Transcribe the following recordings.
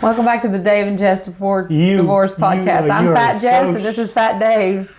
Welcome back to the Dave and Jess Divorce Podcast. I'm Fat Jess and this is Fat Dave.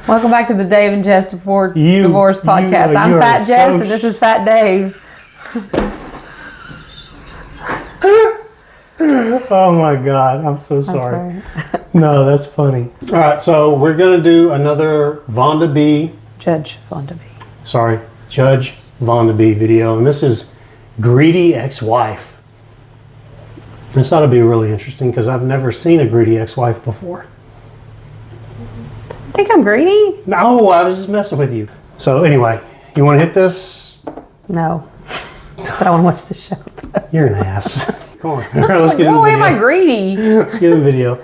Welcome back to the Dave and Jess Divorce Podcast. I'm Fat Jess and this is Fat Dave. Oh my God, I'm so sorry. No, that's funny. All right, so we're going to do another Vonda B. Judge Vonda B. Sorry, Judge Vonda B video. And this is Greedy Ex-Wife. This ought to be really interesting because I've never seen a greedy ex-wife before. Think I'm greedy? No, I was just messing with you. So anyway, you want to hit this? No, but I want to watch the show. You're an ass. Come on, let's get in the video. Am I greedy? Let's get in the video.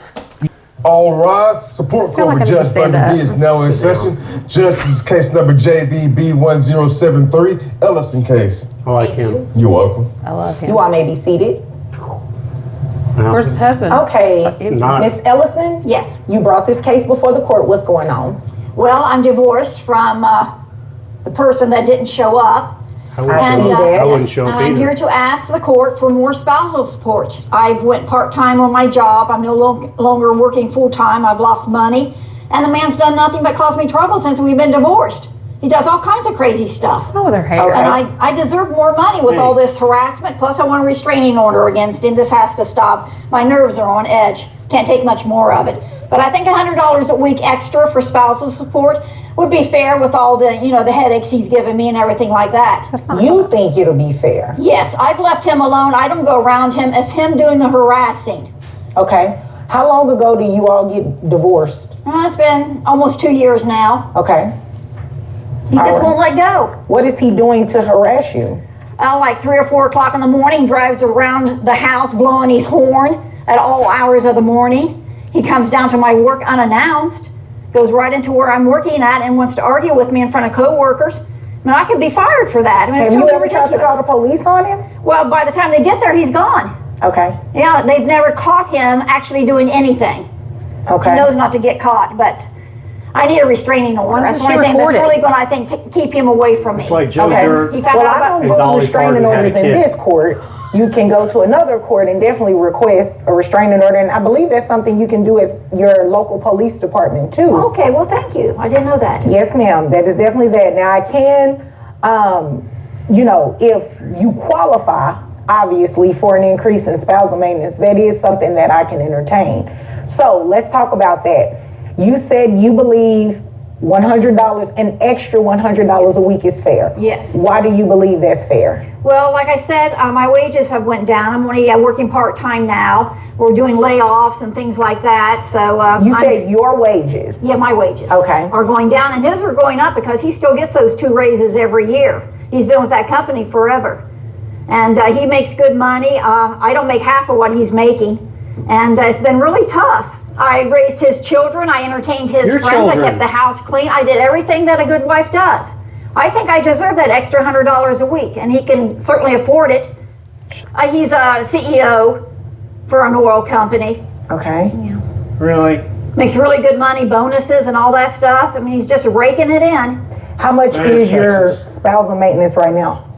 All rise. Support court with Judge Vonda B is now in session. Justice case number JVB1073, Ellison case. I like him. You're welcome. I love him. You all may be seated. Where's his husband? Okay, Miss Ellison? Yes. You brought this case before the court. What's going on? Well, I'm divorced from the person that didn't show up. I wouldn't show up I'm either. here to ask the court for more spousal support. I've went part-time on my job. I'm no longer working full-time. I've lost money. And the man's done nothing but cause me trouble since we've been divorced. He does all kinds of crazy stuff. Oh, their hair. And I deserve more money with all this harassment. Plus, I want a restraining order against him. This has to stop. My nerves are on edge. Can't take much more of it. But I think $100 a week extra for spousal support would be fair with all the, the headaches he's given me and everything like that. You think it'll be fair? Yes, I've left him alone. I don't go around him. It's him doing the harassing. Okay. How long ago do you all get divorced? Well, it's been almost 2 years now. Okay. He just won't let go. What is he doing to harass you? Like 3 or 4 o'clock in the morning, drives around the house blowing his horn at all hours of the morning. He comes down to my work unannounced, goes right into where I'm working at and wants to argue with me in front of coworkers. I mean, I could be fired for that. I mean, it's Have you totally ever tried to ridiculous. call the police on him? Well, by the time they get there, he's gone. Okay. Yeah, they've never caught him actually doing anything. Okay. He knows not to get caught, but I need a restraining order. That's the only thing that's really going to, keep him away from me. It's like Joe Okay. Dirt. He found Well, out I about don't do Dolly restraining Parton had a orders in kid. this court. You can go to another court and definitely request a restraining order. And I believe that's something you can do at your local police department too. Okay, well, thank you. I didn't know that. Yes, ma'am. That is definitely that. Now, I can, if you qualify, obviously, for an increase in spousal maintenance, that is something that I can entertain. So let's talk about that. You said you believe $100, an extra $100 a week is fair. Yes. Why do you believe that's fair? Well, like I said, my wages have went down. I'm only working part-time now. We're doing layoffs and things like that. So You said your wages. Yeah, my wages Okay. are going down, and his are going up because he still gets those 2 raises every year. He's been with that company forever. And he makes good money. I don't make half of what he's making. And it's been really tough. I raised his children. I entertained his friends. Children. I kept the house clean. I did everything that a good wife does. I think I deserve that extra $100 a week, and he can certainly afford it. He's a CEO for an oil company. Okay. Really? Makes really good money, bonuses and all that stuff. I mean, he's just raking it in. How much That is is your Texas. spousal maintenance right now?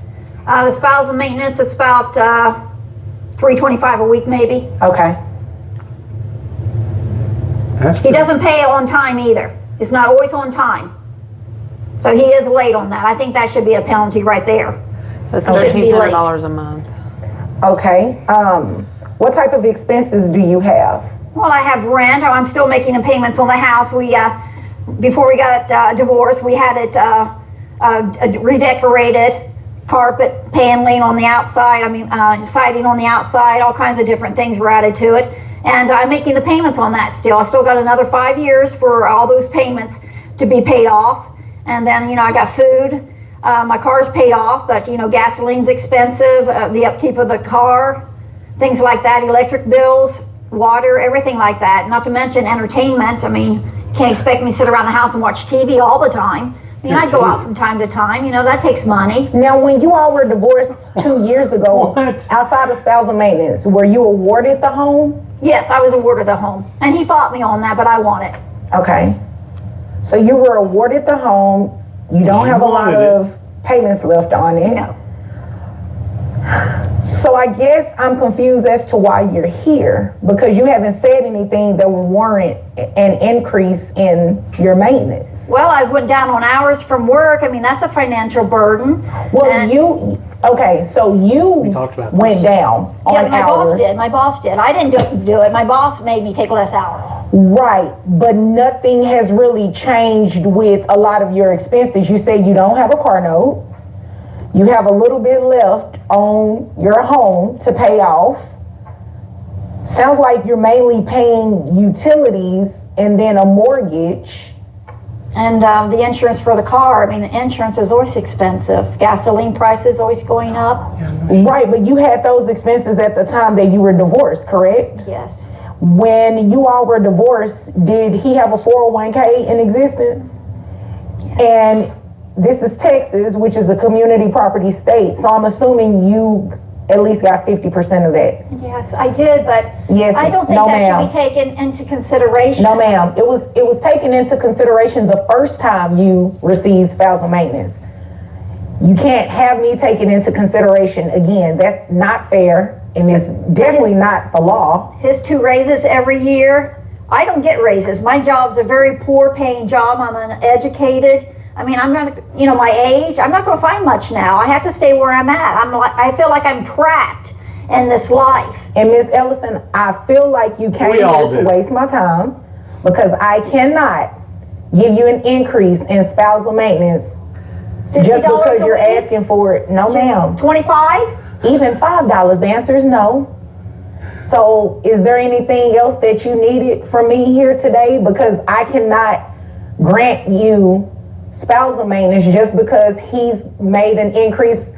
The spousal maintenance, it's about $325 a week maybe. Okay. He doesn't pay on time either. It's not always on time. So he is late on that. I think that should be a penalty right there. So it's Shouldn't be late. $1,300 a month. Okay. What type of expenses do you have? Well, I have rent. I'm still making the payments on the house. We, before we got divorced, we had it redecorated, carpet paneling on the outside. Siding on the outside. All kinds of different things were added to it. And I'm making the payments on that still. I still got another 5 years for all those payments to be paid off. And then, I got food. My car's paid off, but, gasoline's expensive, the upkeep of the car, things like that, electric bills, water, everything like that. Not to mention entertainment. Can't expect me to sit around the house and watch TV all the time. I mean, I go out from time to time, you know, that takes money. Now, when you all were divorced 2 years ago, What? outside of spousal maintenance, were you awarded the home? Yes, I was awarded the home. And he fought me on that, but I won it. Okay. So you were awarded the home. You don't have a lot of payments left on it. No. So I guess I'm confused as to why you're here, because you haven't said anything that would warrant an increase in your maintenance. Well, I went down on hours from work. I mean, that's a financial burden. Well, And- so you talked about went this. down on Yeah, my hours. boss did. My boss did. I didn't do it. My boss made me take less hours. Right, but nothing has really changed with a lot of your expenses. You say you don't have a car note. You have a little bit left on your home to pay off. Sounds like you're mainly paying utilities and then a mortgage. And the insurance for the car, I mean, the insurance is always expensive. Gasoline prices always going up. Right, but you had those expenses at the time that you were divorced, correct? Yes. When you all were divorced, did he have a 401k in existence? And this is Texas, which is a community property state, so I'm assuming you at least got 50% of that. Yes, I did, but Yes, I don't think no, that ma'am. should be taken into consideration. No, ma'am. It was taken into consideration the first time you received spousal maintenance. You can't have me take it into consideration again. That's not fair, and it's definitely not the law. His 2 raises every year. I don't get raises. My job's a very poor paying job. I'm uneducated. I mean, I'm not, you know, my age, I'm not going to find much now. I have to stay where I'm at. I feel like I'm trapped in this life. And Miss Ellison, I feel like you came We all here to do. waste my time, because I cannot give you an increase in spousal maintenance just $50 because a you're week? asking for it. No, ma'am. 25? Even $5. The answer is no. So is there anything else that you needed from me here today? Because I cannot grant you spousal maintenance just because he's made an increase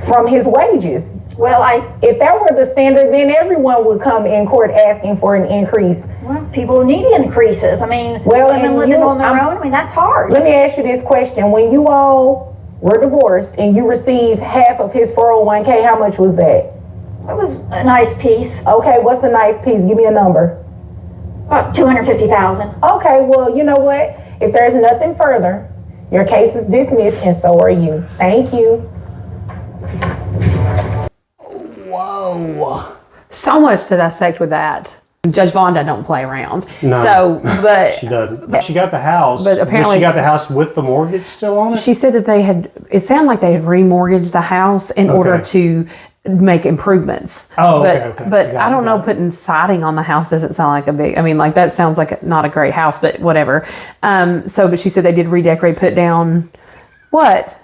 from his wages. Well, If that were the standard, then everyone would come in court asking for an increase. people need increases. I mean, Well, women and living you- on their I'm- own, I mean, that's hard. Let me ask you this question. When you all were divorced and you received half of his 401k, how much was that? That was a nice piece. Okay, what's a nice piece? Give me a number. About 250,000. Okay, well, you know what? If there's nothing further, your case is dismissed and so are you. Thank you. Whoa. So much to dissect with that. Judge Vonda don't play around. No. So, but She doesn't. But she got the house. But apparently- she got the house with the mortgage still on it? she said that they had, it sounded like they had remortgaged the house in order to make improvements. Oh, but, okay, okay. But Got I it, don't know, got it. putting siding on the house doesn't sound like a big, I mean, like that sounds like not a great house, but whatever. But she said they did redecorate, put down, what?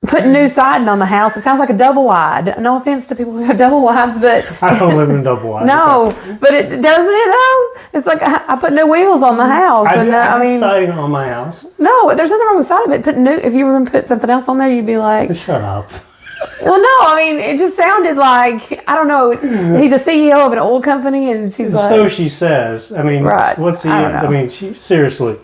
Putting new siding on the house. It sounds like a double wide. No offense to people who have double wides, but I don't live in double wide. no, but it doesn't it though? It's like I put new wheels on the house. I and have I mean, siding on my house. no, there's nothing wrong with siding, but putting new, if you were going to put something else on there, you'd be like, Shut up. well, no, I mean, it just sounded like, I don't know, he's a CEO of an oil company and she's like, So she says. I mean, Right. what's the? I don't know. I mean, seriously,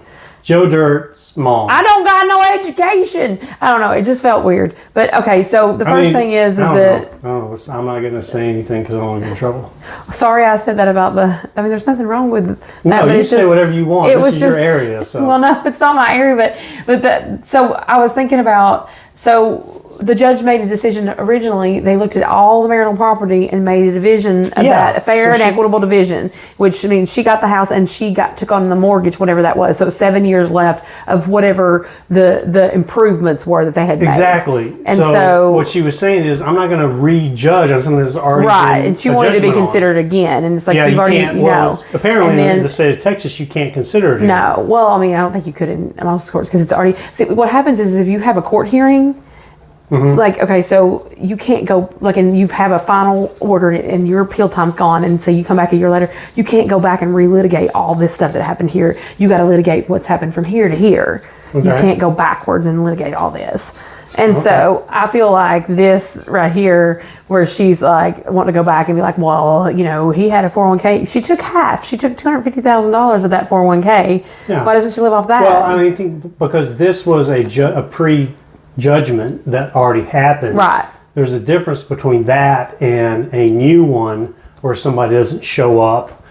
Joe Dirt's mom. I don't got no education. I don't know. It just felt weird. But okay, so the first thing is that, I'm not going to say anything because I don't want to get in trouble. sorry I said that about I mean, there's nothing wrong with that. No, but you it's say just- whatever you want. it This was is your just- area, so. Well, no, it's not my area, so I was thinking about, so the judge made a decision originally. They looked at all the marital property and made a division of Yeah, that, a fair so and she- equitable division, which means she got the house and she took on the mortgage, whatever that was. So 7 years left of whatever the improvements were that they had made. Exactly. And so, so what she was saying is, I'm not going to rejudge on something that's already right, been and she a wanted to be judgment on. considered again, and it's like Yeah, we've you already, can't. you Well, know. apparently And then- in the state of Texas, you can't consider it. Anymore. No, well, I mean, I don't think you could in most courts because it's already. See, what happens is if you have a court hearing, like, okay, so you can't go, like, and you have a final order and your appeal time's gone, and so you come back a year later, you can't go back and relitigate all this stuff that happened here. You got to litigate what's happened from here to here. You Okay. can't go backwards and litigate all this. And so I feel like this right here, where she's like wanting to go back and be like, well, you know, he had a 401k. She took half. She took $250,000 of that 401k. Yeah. Why doesn't she live off that? Well, I mean, I think because this was a pre-judgment that already happened. Right. There's a difference between that and a new one where somebody doesn't show up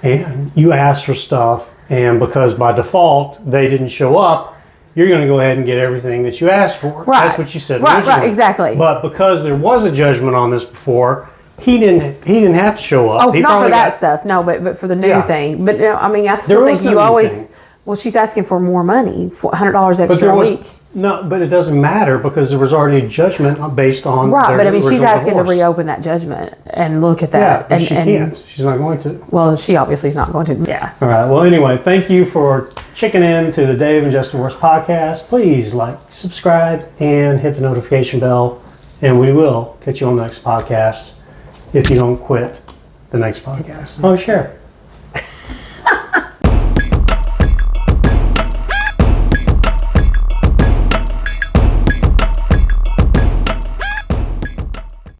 and you ask for stuff, and because by default they didn't show up, you're going to go ahead and get everything that you asked for. Right. That's what you said Right, originally. right, exactly. But because there was a judgment on this before, he didn't have to show up. Oh, He not probably for that got- stuff. No, but for the new Yeah. thing. But you know, I mean, I There still was think no you new always. thing. Well, she's asking for more money, for $100 extra But there a was week. no. But it doesn't matter because there was already a judgment based on Right, their but I mean, she's original asking divorce. to reopen that judgment and look at Yeah, that. but she can't. She's not going to. Well, she obviously is not going to. Yeah. All right. Well, anyway, thank you for checking in to the Dave and Jess Divorce podcast. Please like, subscribe, and hit the notification bell. And we will catch you on the next podcast if you don't quit the next podcast. Oh, sure.